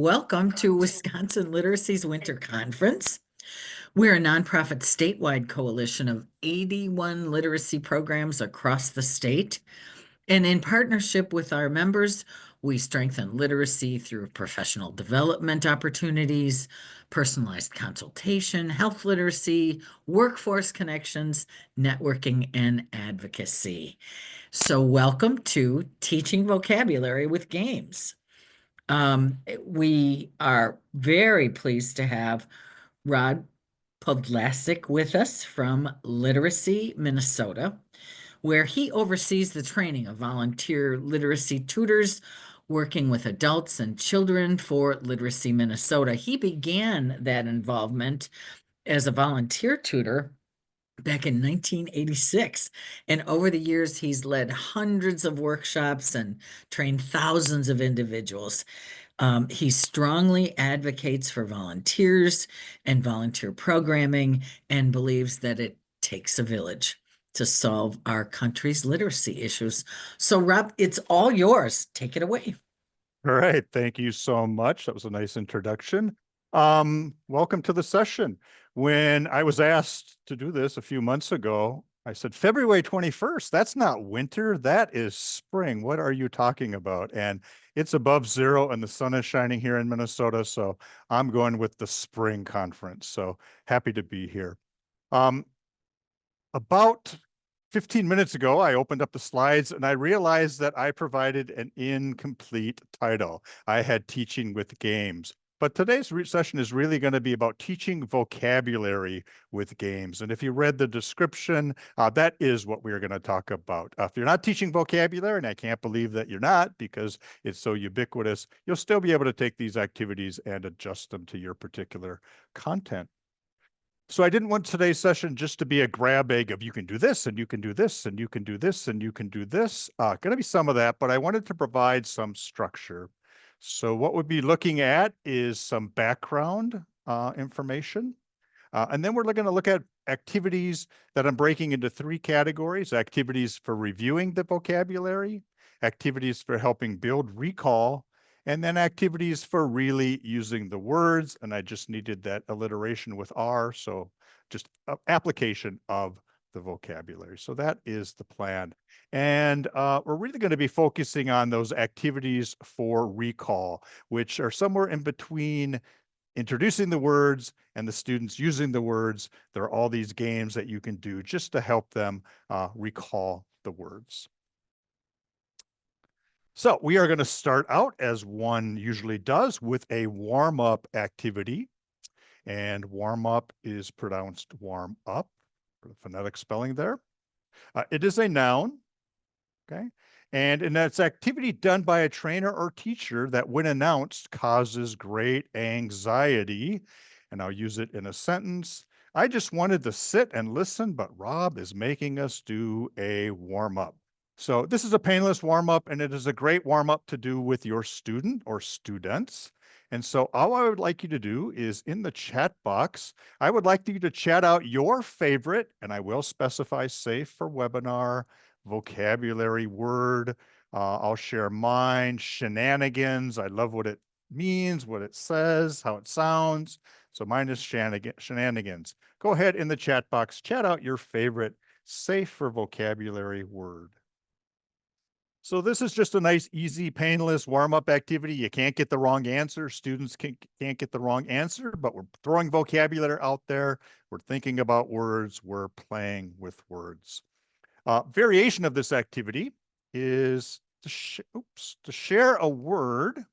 welcome to Wisconsin Literacy's Winter Conference. We're a nonprofit statewide coalition of 81 literacy programs across the state. And in partnership with our members, we strengthen literacy through professional development opportunities, personalized consultation, health literacy, workforce connections, networking, and advocacy. So, welcome to Teaching Vocabulary with Games. We are very pleased to have Rod Podlasic with us from Literacy, Minnesota, where he oversees the training of volunteer literacy tutors working with adults and children for Literacy Minnesota. He began that involvement as a volunteer tutor back in 1986. And over the years, he's led hundreds of workshops and trained thousands of individuals. He strongly advocates for volunteers and volunteer programming and believes that it takes a village to solve our country's literacy issues. So, Rob, it's all yours. Take it away. All right. Thank you so much. That was a nice introduction. Welcome to the session. When I was asked to do this a few months ago, I said, February 21st, that's not winter, that is spring. What are you talking about? And it's above zero and the sun is shining here in Minnesota. So I'm going with the spring conference. So happy to be here. About 15 minutes ago, I opened up the slides and I realized that I provided an incomplete title. I had teaching with games, but today's session is really going to be about teaching vocabulary with games. And if you read the description, that is what we're going to talk about. If you're not teaching vocabulary, and I can't believe that you're not because it's so ubiquitous, you'll still be able to take these activities and adjust them to your particular content. So I didn't want today's session just to be a grab bag of you can do this and you can do this and you can do this and you can do this. Going to be some of that, but I wanted to provide some structure. So what we'll be looking at is some background information. And then we're going to look at activities that I'm breaking into three categories: activities for reviewing the vocabulary, activities for helping build recall, and then activities for really using the words. And I just needed that alliteration with R. So just application of the vocabulary. So that is the plan. And we're really going to be focusing on those activities for recall, which are somewhere in between introducing the words and the students using the words. There are all these games that you can do just to help them recall the words. So we are going to start out, as one usually does, with a warm-up activity. And warm-up is pronounced warm up, for the phonetic spelling there. It is a noun, okay? And that's activity done by a trainer or teacher that, when announced, causes great anxiety. And I'll use it in a sentence. I just wanted to sit and listen, but Rob is making us do a warm-up. So this is a painless warm-up, and it is a great warm-up to do with your student or students. And so all I would like you to do is, in the chat box, I would like you to chat out your favorite, and I will specify safe for webinar, vocabulary word. I'll share mine: shenanigans. I love what it means, what it says, how it sounds. So mine is shenanigans. Go ahead in the chat box, chat out your favorite safe for vocabulary word. So this is just a nice, easy, painless warm-up activity. You can't get the wrong answer. Students can't get the wrong answer, but we're throwing vocabulary out there. We're thinking about words. We're playing with words. Variation of this activity is to share a word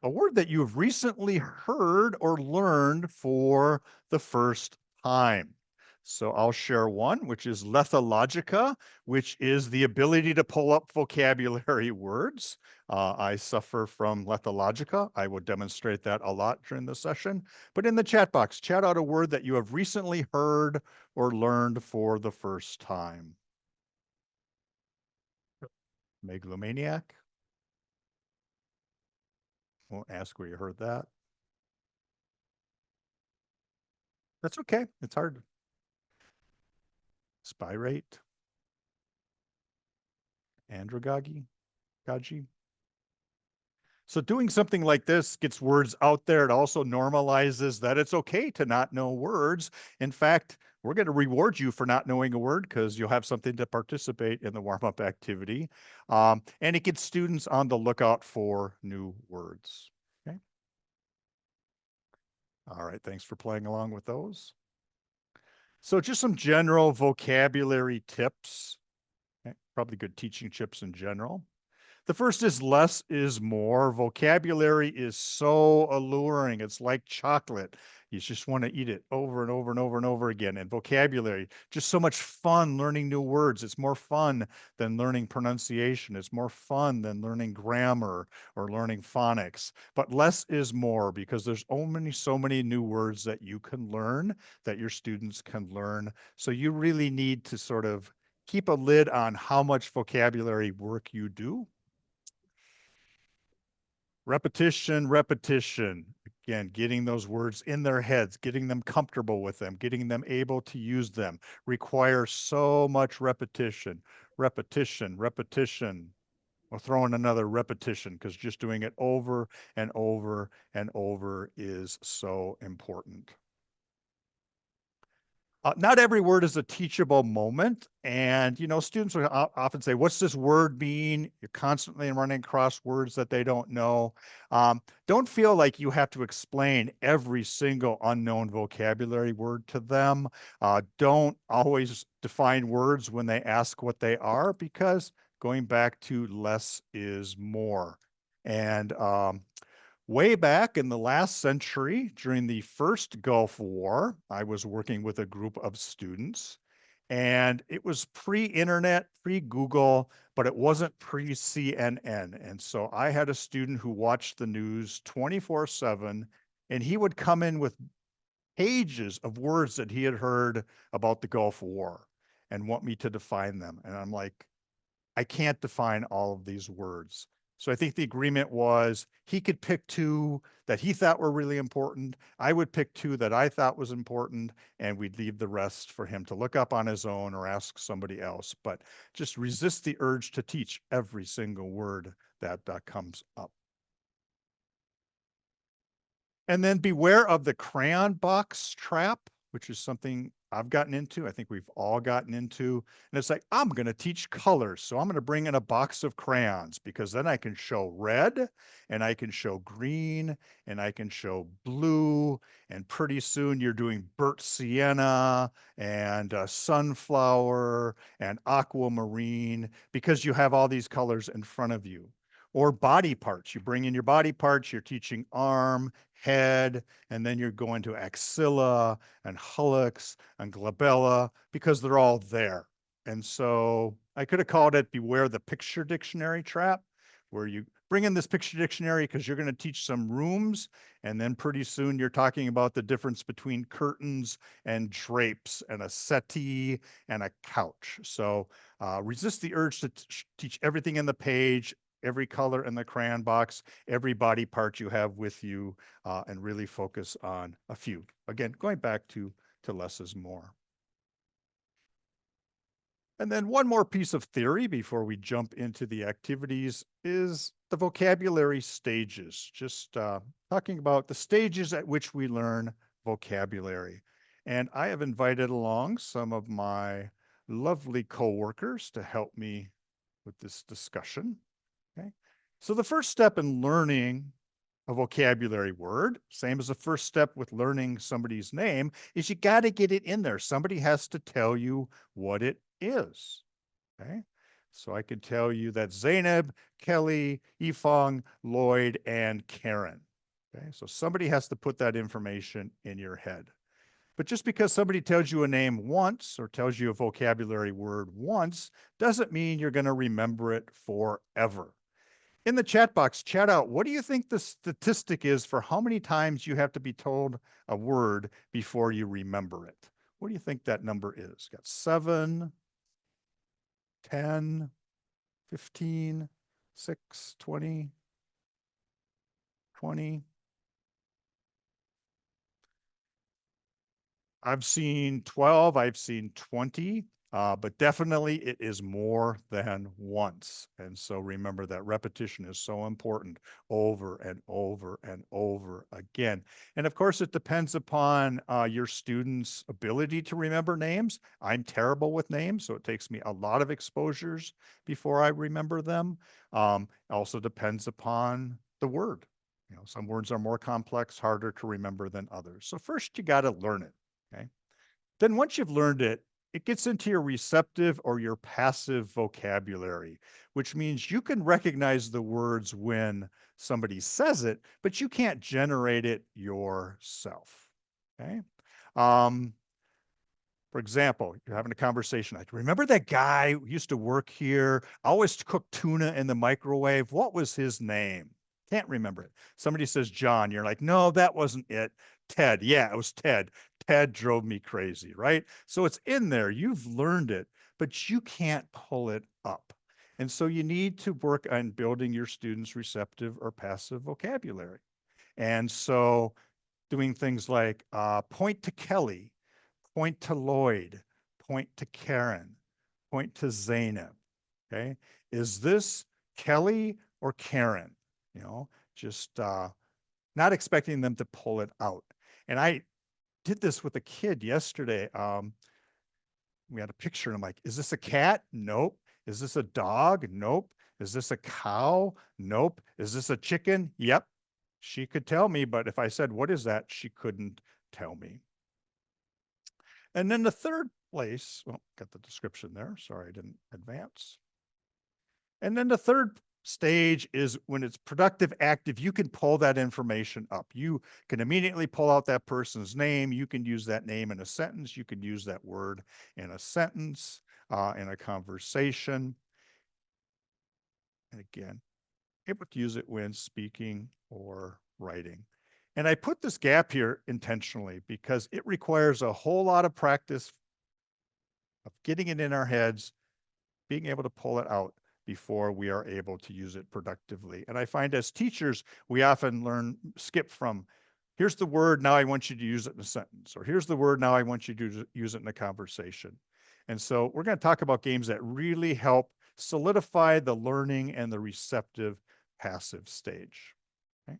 that you've recently heard or learned for the first time. So I'll share one, which is lethologica, which is the ability to pull up vocabulary words. I suffer from lethologica. I will demonstrate that a lot during the session. But in the chat box, chat out a word that you have recently heard or learned for the first time. Megalomaniac. Won't ask where you heard that. That's okay. It's hard. Spirate. Gaji. So doing something like this gets words out there. It also normalizes that it's okay to not know words. In fact, we're going to reward you for not knowing a word because you'll have something to participate in the warm-up activity. And it gets students on the lookout for new words. Okay. All right. Thanks for playing along with those. So just some general vocabulary tips. Okay, probably good teaching tips in general. The first is less is more. Vocabulary is so alluring. It's like chocolate. You just want to eat it over and over and over and over again. And vocabulary, just so much fun learning new words. It's more fun than learning pronunciation. It's more fun than learning grammar or learning phonics. But less is more because there's so many new words that you can learn, that your students can learn. So you really need to sort of keep a lid on how much vocabulary work you do. Repetition, repetition. Again, getting those words in their heads, getting them comfortable with them, getting them able to use them requires so much repetition, repetition, repetition. We'll throw in another repetition because just doing it over and over and over is so important. Not every word is a teachable moment. And, students will often say, what's this word mean? You're constantly running across words that they don't know. Don't feel like you have to explain every single unknown vocabulary word to them. Don't always define words when they ask what they are, because going back to less is more. And way back in the last century, during the first Gulf War, I was working with a group of students, and it was pre-internet, pre-Google, but it wasn't pre-CNN. And so I had a student who watched the news 24/7, and he would come in with pages of words that he had heard about the Gulf War and want me to define them. And I'm like, I can't define all of these words. So I think the agreement was he could pick two that he thought were really important. I would pick two that I thought was important, and we'd leave the rest for him to look up on his own or ask somebody else. But just resist the urge to teach every single word that comes up. And then beware of the crayon box trap, which is something I've gotten into. I think we've all gotten into. And it's like, I'm going to teach colors. So I'm going to bring in a box of crayons because then I can show red and I can show green and I can show blue. And pretty soon you're doing burnt sienna and sunflower and aquamarine because you have all these colors in front of you. Or body parts. You bring in your body parts, you're teaching arm, head, and then you're going to axilla and hallux and glabella because they're all there. And so I could have called it beware the picture dictionary trap, where you bring in this picture dictionary because you're going to teach some rooms, and then pretty soon you're talking about the difference between curtains and drapes and a settee and a couch. So resist the urge to teach everything in the page, every color in the crayon box, every body part you have with you, and really focus on a few. Again, going back to less is more. And then one more piece of theory before we jump into the activities is the vocabulary stages. Just talking about the stages at which we learn vocabulary. And I have invited along some of my lovely coworkers to help me with this discussion. Okay. So the first step in learning a vocabulary word, same as the first step with learning somebody's name, is you got to get it in there. Somebody has to tell you what it is. Okay. So I can tell you that Zainab, Kelly, Yifeng, Lloyd, and Karen. Okay. So somebody has to put that information in your head. But just because somebody tells you a name once or tells you a vocabulary word once doesn't mean you're going to remember it forever. In the chat box, chat out, what do you think the statistic is for how many times you have to be told a word before you remember it? What do you think that number is? Got 7, 10, 15, 6, 20, 20. I've seen 12, I've seen 20. but definitely it is more than once. And so remember that repetition is so important, over and over and over again. And of course, it depends upon your students' ability to remember names. I'm terrible with names, so it takes me a lot of exposures before I remember them. Also depends upon the word. You know, some words are more complex, harder to remember than others. So first you got to learn it. Okay. Then once you've learned it, it gets into your receptive or your passive vocabulary, which means you can recognize the words when somebody says it, but you can't generate it yourself. Okay. Um, for example, you're having a conversation. I remember that guy who used to work here, always cooked tuna in the microwave. What was his name? Can't remember it. Somebody says John. You're like, no, that wasn't it. Ted. Yeah, it was Ted. Ted drove me crazy, right? So it's in there. You've learned it, but you can't pull it up. And so you need to work on building your students' receptive or passive vocabulary. And so doing things like point to Kelly, point to Lloyd, point to Karen, point to Zainab. Okay. Is this Kelly or Karen? You know, just not expecting them to pull it out. And I did this with a kid yesterday. We had a picture and I'm like, is this a cat? Nope. Is this a dog? Nope. Is this a cow? Nope. Is this a chicken? Yep. She could tell me, but if I said, what is that? She couldn't tell me. And then the third place, well, got the description there. Sorry, I didn't advance. And then the third stage is when it's productive, active, you can pull that information up. You can immediately pull out that person's name. You can use that name in a sentence. You can use that word in a sentence, in a conversation. And again, able to use it when speaking or writing. And I put this gap here intentionally because it requires a whole lot of practice of getting it in our heads, being able to pull it out before we are able to use it productively. And I find as teachers, we often skip from, here's the word, now I want you to use it in a sentence, or here's the word, now I want you to use it in a conversation. And so we're going to talk about games that really help solidify the learning and the receptive passive stage. Okay.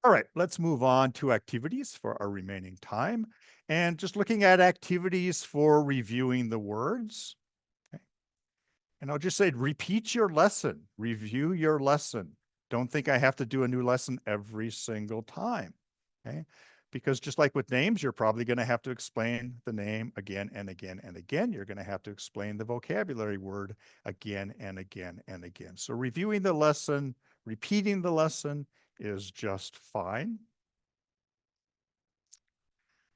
All right, let's move on to activities for our remaining time. And just looking at activities for reviewing the words. Okay. And I'll just say, repeat your lesson, review your lesson. Don't think I have to do a new lesson every single time. Okay. Because just like with names, you're probably going to have to explain the name again and again and again. You're going to have to explain the vocabulary word again and again and again. So reviewing the lesson, repeating the lesson is just fine.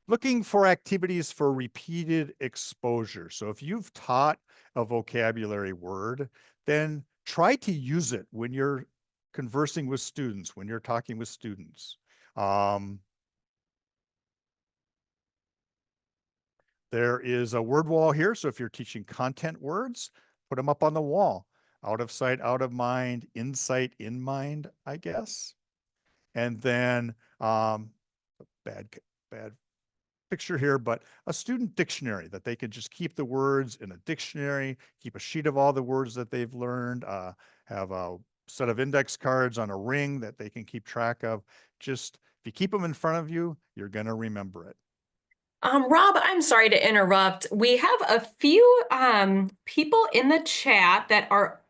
Looking for activities for repeated exposure. So if you've taught a vocabulary word, then try to use it when you're conversing with students, when you're talking with students. There is a word wall here. So if you're teaching content words, put them up on the wall. Out of sight, out of mind, in sight, in mind, I guess. And then bad picture here, but a student dictionary that they could just keep the words in a dictionary, keep a sheet of all the words that they've learned, have a set of index cards on a ring that they can keep track of. Just if you keep them in front of you, you're going to remember it. Rob, I'm sorry to interrupt. We have a few people in the chat that are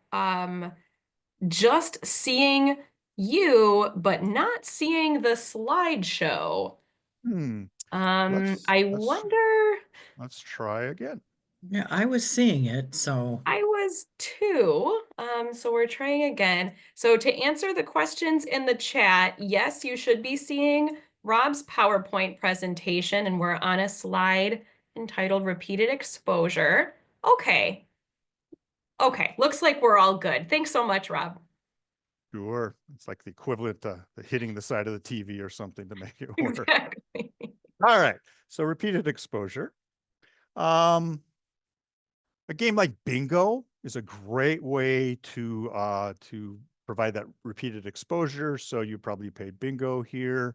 just seeing you, but not seeing the slideshow. Hmm. I wonder, Let's try again. Yeah, I was seeing it, so I was too. So we're trying again. So to answer the questions in the chat, yes, you should be seeing Rob's PowerPoint presentation, and we're on a slide entitled Repeated Exposure. Okay. Okay, looks like we're all good. Thanks so much, Rob. Sure. It's like the equivalent to hitting the side of the TV or something to make it work. Exactly. All right. So repeated exposure. A game like bingo is a great way to provide that repeated exposure. So you probably played bingo here.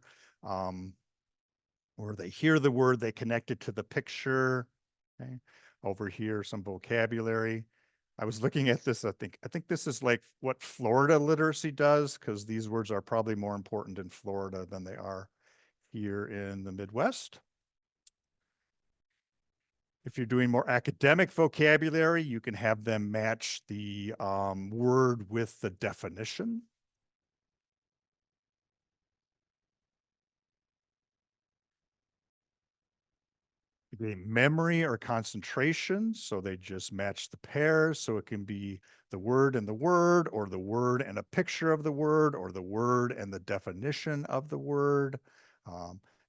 or they hear the word, they connect it to the picture. Okay. Over here, some vocabulary. I was looking at this, I think this is like what Florida literacy does, because these words are probably more important in Florida than they are here in the Midwest. If you're doing more academic vocabulary, you can have them match the word with the definition. The memory or concentration, so they just match the pairs. So it can be the word and the word, or the word and a picture of the word, or the word and the definition of the word.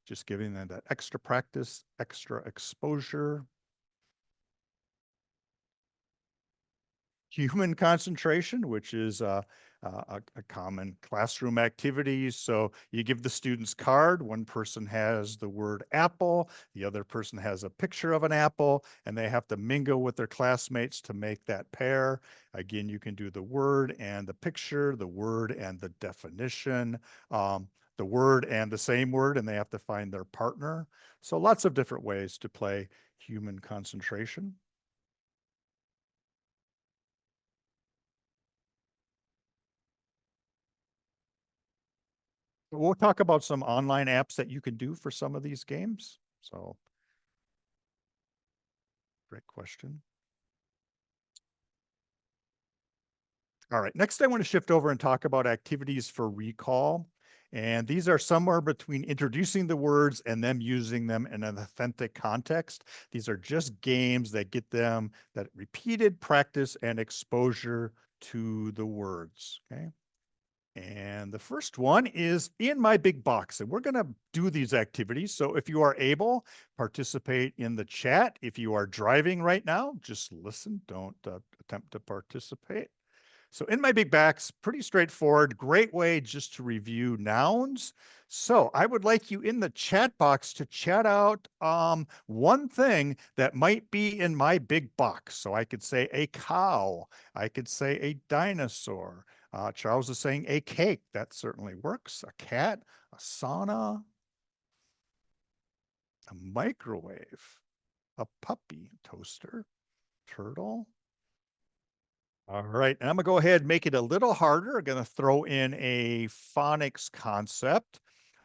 Just giving them that extra practice, extra exposure. Human concentration, which is a common classroom activity. So you give the students card, one person has the word apple, the other person has a picture of an apple, and they have to mingle with their classmates to make that pair. Again, you can do the word and the picture, the word and the definition, the word and the same word, and they have to find their partner. So lots of different ways to play human concentration. We'll talk about some online apps that you can do for some of these games. So, great question. All right, next I want to shift over and talk about activities for recall. And these are somewhere between introducing the words and them using them in an authentic context. These are just games that get them that repeated practice and exposure to the words, okay? And the first one is in my big box, and we're going to do these activities. So if you are able, participate in the chat. If you are driving right now, just listen, don't attempt to participate. So in my big box, pretty straightforward, great way just to review nouns. So I would like you in the chat box to chat out one thing that might be in my big box. So I could say a cow, I could say a dinosaur. Charles is saying a cake, that certainly works. A cat, a sauna, a microwave, a puppy, toaster, turtle. All right, and I'm gonna go ahead and make it a little harder. I'm gonna throw in a phonics concept.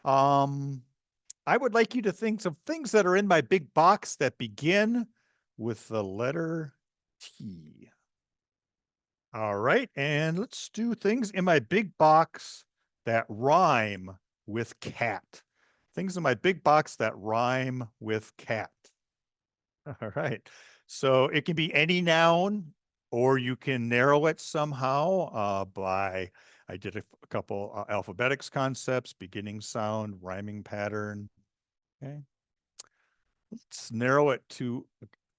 I would like you to think of things that are in my big box that begin with the letter T. All right, and let's do things in my big box that rhyme with cat. Things in my big box that rhyme with cat. All right, so it can be any noun, or you can narrow it somehow by, I did a couple alphabetics concepts, beginning sound, rhyming pattern. Okay, let's narrow it to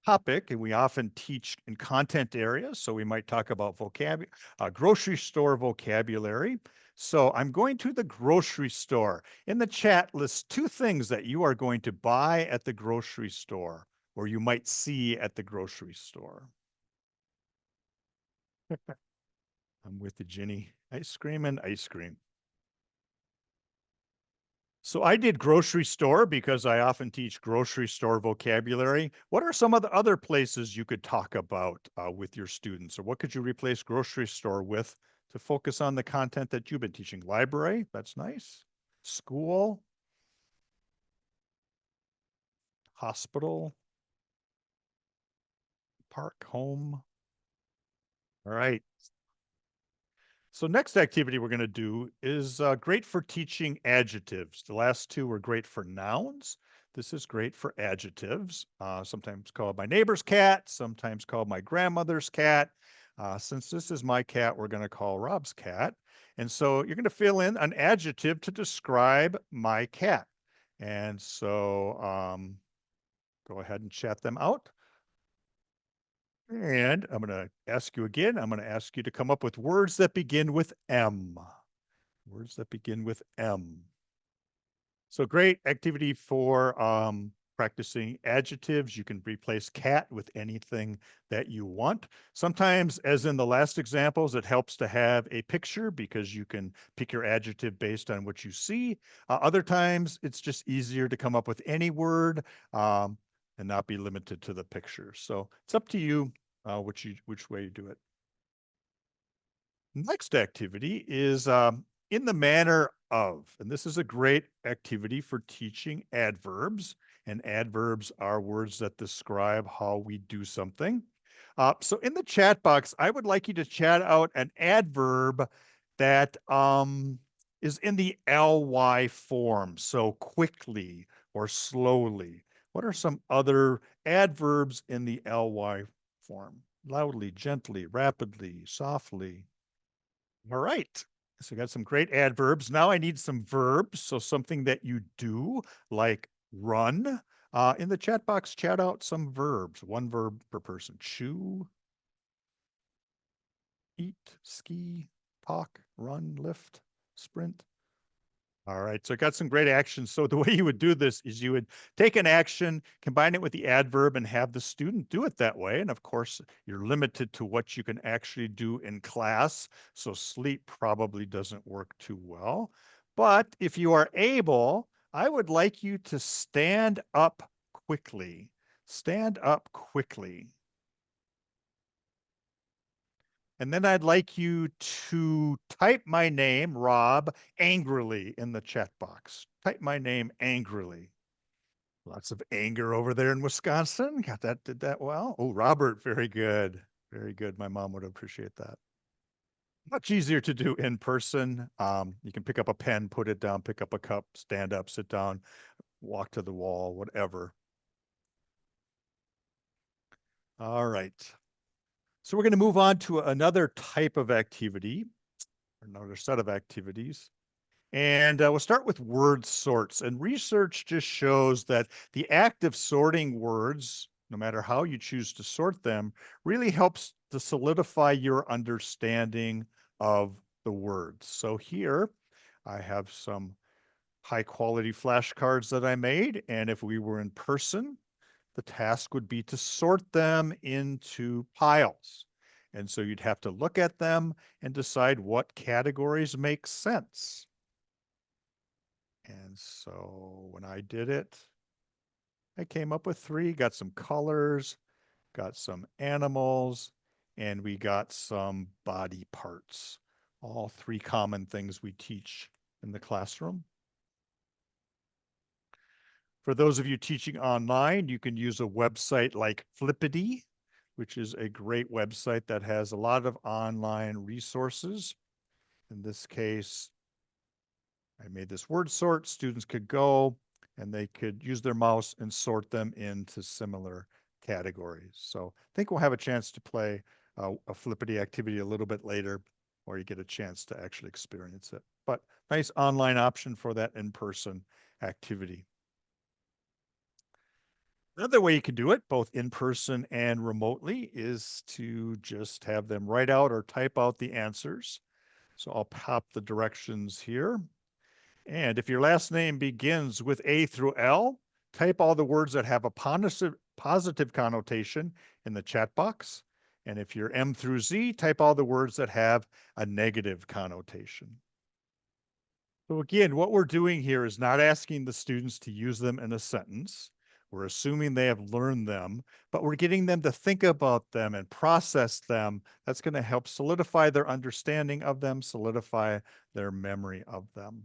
topic, and we often teach in content areas. So we might talk about vocabulary, grocery store vocabulary. So I'm going to the grocery store. In the chat, list two things that you are going to buy at the grocery store, or you might see at the grocery store. I'm with you, Ginny. Ice cream and ice cream. So I did grocery store because I often teach grocery store vocabulary. What are some of the other places you could talk about with your students? Or what could you replace grocery store with to focus on the content that you've been teaching? Library, that's nice. School. Hospital. Park, home. All right. So next activity we're going to do is great for teaching adjectives. The last two were great for nouns. This is great for adjectives, sometimes called my neighbor's cat, sometimes called my grandmother's cat. Since this is my cat, we're going to call Rob's cat. And so you're going to fill in an adjective to describe my cat. And so go ahead and chat them out. And I'm going to ask you again, I'm going to ask you to come up with words that begin with M. Words that begin with M. So great activity for practicing adjectives. You can replace cat with anything that you want. Sometimes, as in the last examples, it helps to have a picture because you can pick your adjective based on what you see. Other times, it's just easier to come up with any word and not be limited to the picture. So it's up to you which way you do it. Next activity is in the manner of, and this is a great activity for teaching adverbs. And adverbs are words that describe how we do something. So in the chat box, I would like you to chat out an adverb that is in the ly form. So quickly or slowly. What are some other adverbs in the ly form? Loudly, gently, rapidly, softly. All right. So we got some great adverbs. Now I need some verbs. So something that you do, like run. In the chat box, chat out some verbs. One verb per person. Chew, eat, ski, talk, run, lift, sprint. All right, so I got some great actions. So the way you would do this is you would take an action, combine it with the adverb, and have the student do it that way. And of course, you're limited to what you can actually do in class. So sleep probably doesn't work too well. But if you are able, I would like you to stand up quickly. Stand up quickly. And then I'd like you to type my name, Rob, angrily in the chat box. Type my name angrily. Lots of anger over there in Wisconsin. Got that, did that well. Oh, Robert, very good. Very good. My mom would appreciate that. Much easier to do in person. You can pick up a pen, put it down, pick up a cup, stand up, sit down, walk to the wall, whatever. All right. So we're going to move on to another type of activity, another set of activities. And we'll start with word sorts. And research just shows that the act of sorting words, no matter how you choose to sort them, really helps to solidify your understanding of the words. So here I have some high quality flashcards that I made. And if we were in person, the task would be to sort them into piles. And so you'd have to look at them and decide what categories make sense. And so when I did it, I came up with 3, got some colors, got some animals, and we got some body parts. All 3 common things we teach in the classroom. For those of you teaching online, you can use a website like Flippity, which is a great website that has a lot of online resources. In this case, I made this word sort. Students could go and they could use their mouse and sort them into similar categories. So I think we'll have a chance to play a Flippity activity a little bit later, or you get a chance to actually experience it. But nice online option for that in-person activity. Another way you can do it, both in person and remotely, is to just have them write out or type out the answers. So I'll pop the directions here. And if your last name begins with A through L, type all the words that have a positive connotation in the chat box. And if you're M through Z, type all the words that have a negative connotation. So again, what we're doing here is not asking the students to use them in a sentence. We're assuming they have learned them, but we're getting them to think about them and process them. That's going to help solidify their understanding of them, solidify their memory of them.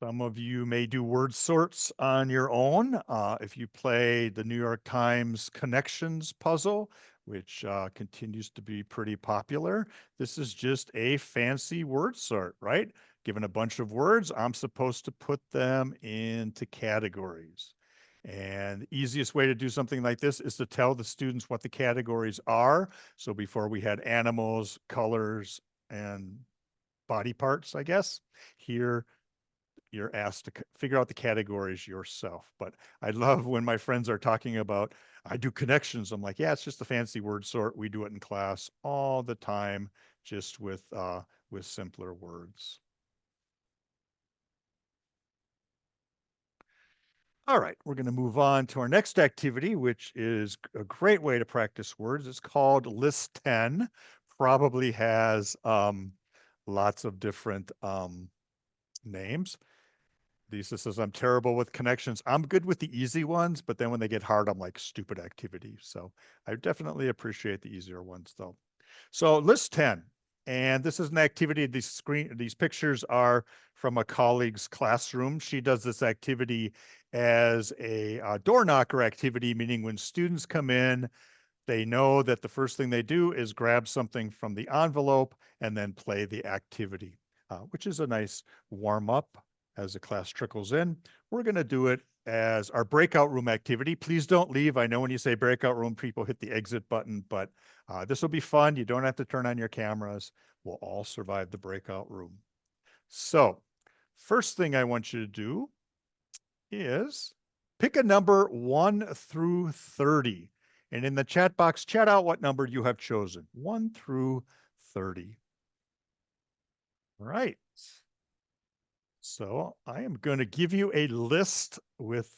Some of you may do word sorts on your own. If you play the New York Times Connections puzzle, which continues to be pretty popular, this is just a fancy word sort, right? Given a bunch of words, I'm supposed to put them into categories. And the easiest way to do something like this is to tell the students what the categories are. So before we had animals, colors, and body parts, I guess. Here, you're asked to figure out the categories yourself. But I love when my friends are talking about, I do connections. I'm like, yeah, it's just a fancy word sort. We do it in class all the time, just with simpler words. All right, we're going to move on to our next activity, which is a great way to practice words. It's called List 10. Probably has lots of different names. Lisa says, I'm terrible with connections. I'm good with the easy ones, but then when they get hard, I'm like stupid activity. So I definitely appreciate the easier ones though. So list 10, and this is an activity. These pictures are from a colleague's classroom. She does this activity as a door knocker activity, meaning when students come in, they know that the first thing they do is grab something from the envelope and then play the activity, which is a nice warm up as the class trickles in. We're going to do it as our breakout room activity. Please don't leave. I know when you say breakout room, people hit the exit button, but this will be fun. You don't have to turn on your cameras. We'll all survive the breakout room. So first thing I want you to do is pick a number 1 through 30. And in the chat box, chat out what number you have chosen, 1 through 30. All right. So I am going to give you a list with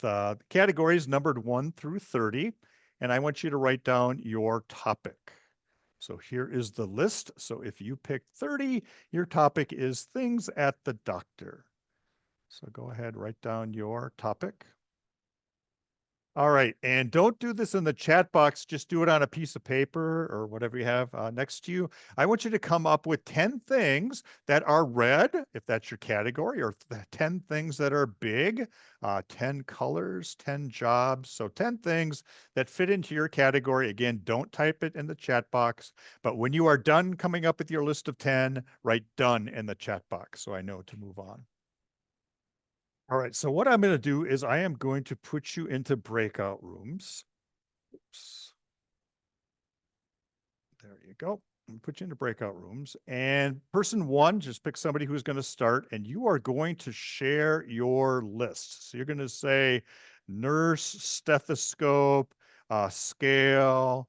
categories numbered 1 through 30, and I want you to write down your topic. So here is the list. So if you pick 30, your topic is things at the doctor. So go ahead, write down your topic. All right, and don't do this in the chat box. Just do it on a piece of paper or whatever you have next to you. I want you to come up with 10 things that are red, if that's your category, or 10 things that are big, 10 colors, 10 jobs. So 10 things that fit into your category. Again, don't type it in the chat box, but when you are done coming up with your list of 10, write done in the chat box so I know to move on. All right, so what I'm going to do is I am going to put you into breakout rooms. Oops. There you go. I'm gonna put you into breakout rooms. And person 1, just pick somebody who's going to start, and you are going to share your list. So you're going to say nurse, stethoscope, scale,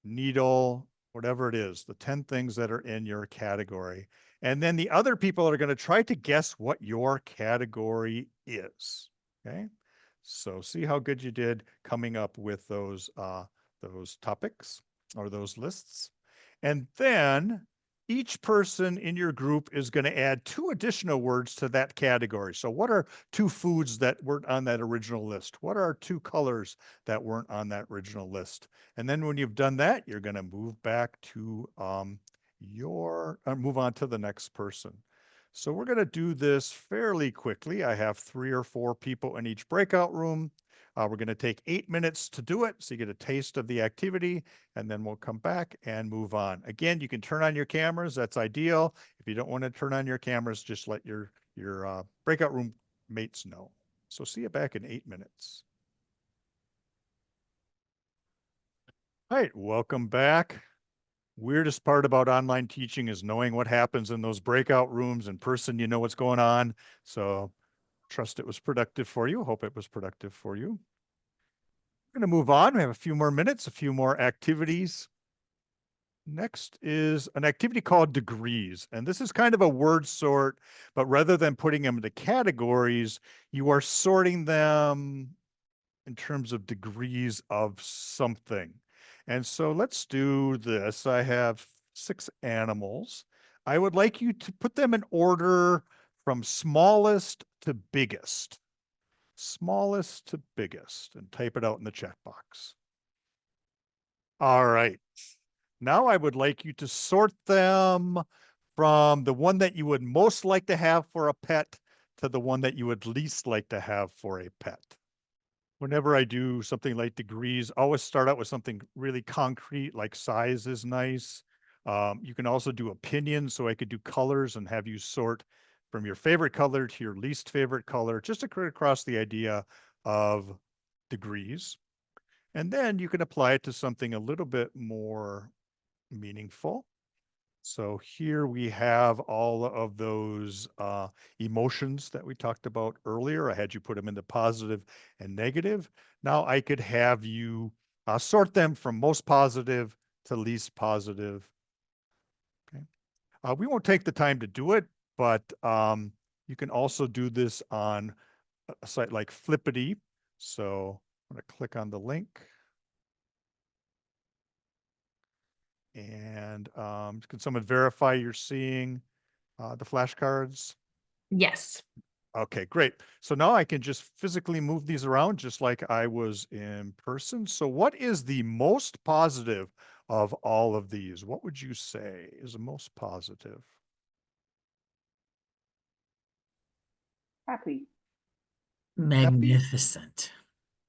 needle, whatever it is, the 10 things that are in your category. And then the other people are going to try to guess what your category is. Okay. So see how good you did coming up with those topics or those lists. And then each person in your group is going to add 2 additional words to that category. So what are 2 foods that weren't on that original list? What are 2 colors that weren't on that original list? And then when you've done that, you're going to move back to move on to the next person. So we're going to do this fairly quickly. I have 3 or 4 people in each breakout room. We're going to take 8 minutes to do it, so you get a taste of the activity, and then we'll come back and move on. Again, you can turn on your cameras. That's ideal. If you don't want to turn on your cameras, just let your breakout room mates know. So see you back in 8 minutes. All right, welcome back. Weirdest part about online teaching is knowing what happens in those breakout rooms. In person, you know what's going on. So trust it was productive for you. Hope it was productive for you. We're going to move on. We have a few more minutes, a few more activities. Next is an activity called degrees. And this is kind of a word sort, but rather than putting them into categories, you are sorting them in terms of degrees of something. And so let's do this. I have 6 animals. I would like you to put them in order from smallest to biggest. Smallest to biggest, and type it out in the chat box. All right. Now I would like you to sort them from the one that you would most like to have for a pet to the one that you would least like to have for a pet. Whenever I do something like degrees, I always start out with something really concrete, like size is nice. You can also do opinions, so I could do colors and have you sort from your favorite color to your least favorite color, just to create across the idea of degrees. And then you can apply it to something a little bit more meaningful. So here we have all of those emotions that we talked about earlier. I had you put them into positive and negative. Now I could have you sort them from most positive to least positive. Okay. We won't take the time to do it, but you can also do this on a site like Flippity. So I'm going to click on the link. And can someone verify you're seeing the flashcards? Yes. Okay, great. So now I can just physically move these around just like I was in person. So what is the most positive of all of these? What would you say is the most positive? Happy. Magnificent.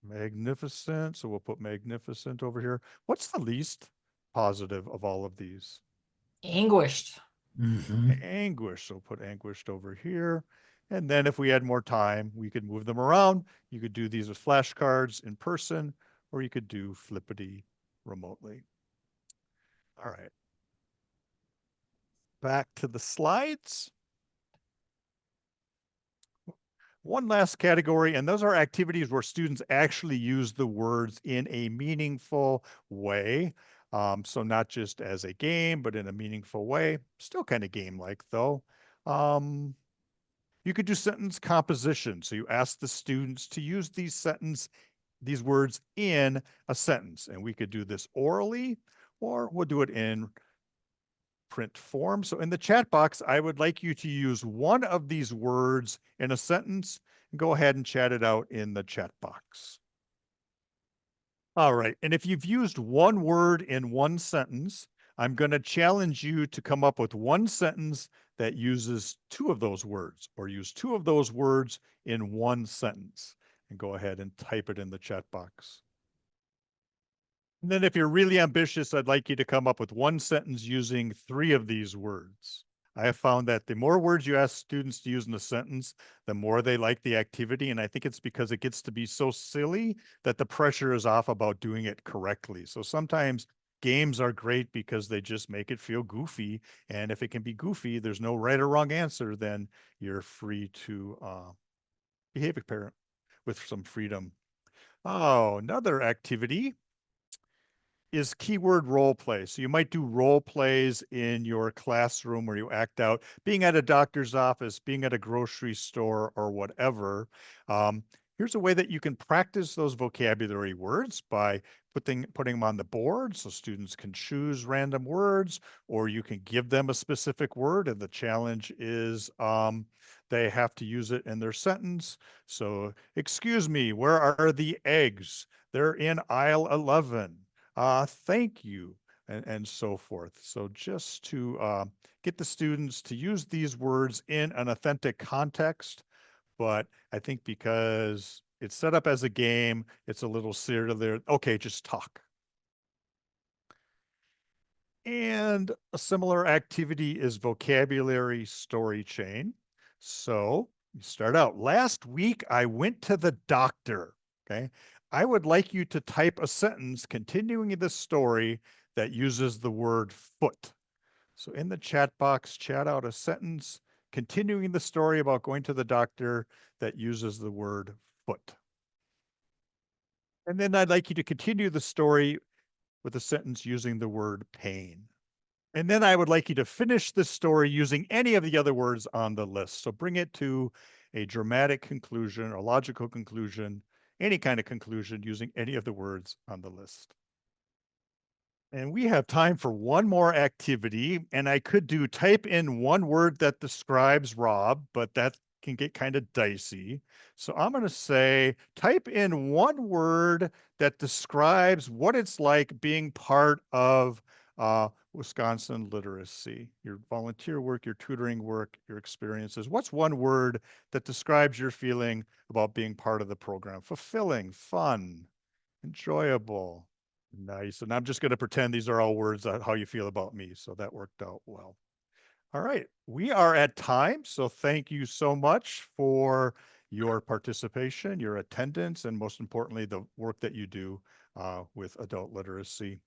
Magnificent. So we'll put magnificent over here. What's the least positive of all of these? Anguished. Mhm. Anguished. So put anguished over here. And then if we had more time, we could move them around. You could do these with flashcards in person, or you could do Flippity remotely. All right. Back to the slides. One last category, and those are activities where students actually use the words in a meaningful way. So not just as a game, but in a meaningful way. Still kind of game-like though. You could do sentence composition. So you ask the students to use these words in a sentence. And we could do this orally, or we'll do it in print form. So in the chat box, I would like you to use one of these words in a sentence and go ahead and chat it out in the chat box. All right. And if you've used one word in one sentence, I'm going to challenge you to come up with one sentence that uses two of those words, or use two of those words in one sentence, and go ahead and type it in the chat box. And then if you're really ambitious, I'd like you to come up with one sentence using three of these words. I have found that the more words you ask students to use in a sentence, the more they like the activity. And I think it's because it gets to be so silly that the pressure is off about doing it correctly. So sometimes games are great because they just make it feel goofy. And if it can be goofy, there's no right or wrong answer, then you're free to behave a parent with some freedom. Oh, another activity is keyword role play. So you might do role plays in your classroom where you act out being at a doctor's office, being at a grocery store, or whatever. Here's a way that you can practice those vocabulary words by putting them on the board so students can choose random words, or you can give them a specific word, and the challenge is they have to use it in their sentence. So, excuse me, where are the eggs? They're in aisle 11. Thank you, and so forth. So just to get the students to use these words in an authentic context, but I think because it's set up as a game, it's a little silly there. Okay, just talk. And a similar activity is vocabulary story chain. So you start out, last week I went to the doctor, okay? I would like you to type a sentence continuing the story that uses the word foot. So in the chat box, chat out a sentence continuing the story about going to the doctor that uses the word foot. And then I'd like you to continue the story with a sentence using the word pain. And then I would like you to finish this story using any of the other words on the list. So bring it to a dramatic conclusion or logical conclusion, any kind of conclusion using any of the words on the list. And we have time for one more activity, and I could do type in one word that describes Rob, but that can get kind of dicey. So I'm going to say type in one word that describes what it's like being part of Wisconsin literacy, your volunteer work, your tutoring work, your experiences. What's one word that describes your feeling about being part of the program? Fulfilling, fun, enjoyable. Nice. And I'm just going to pretend these are all words how you feel about me. So that worked out well. All right. We are at time. So thank you so much for your participation, your attendance, and most importantly, the work that you do with adult literacy.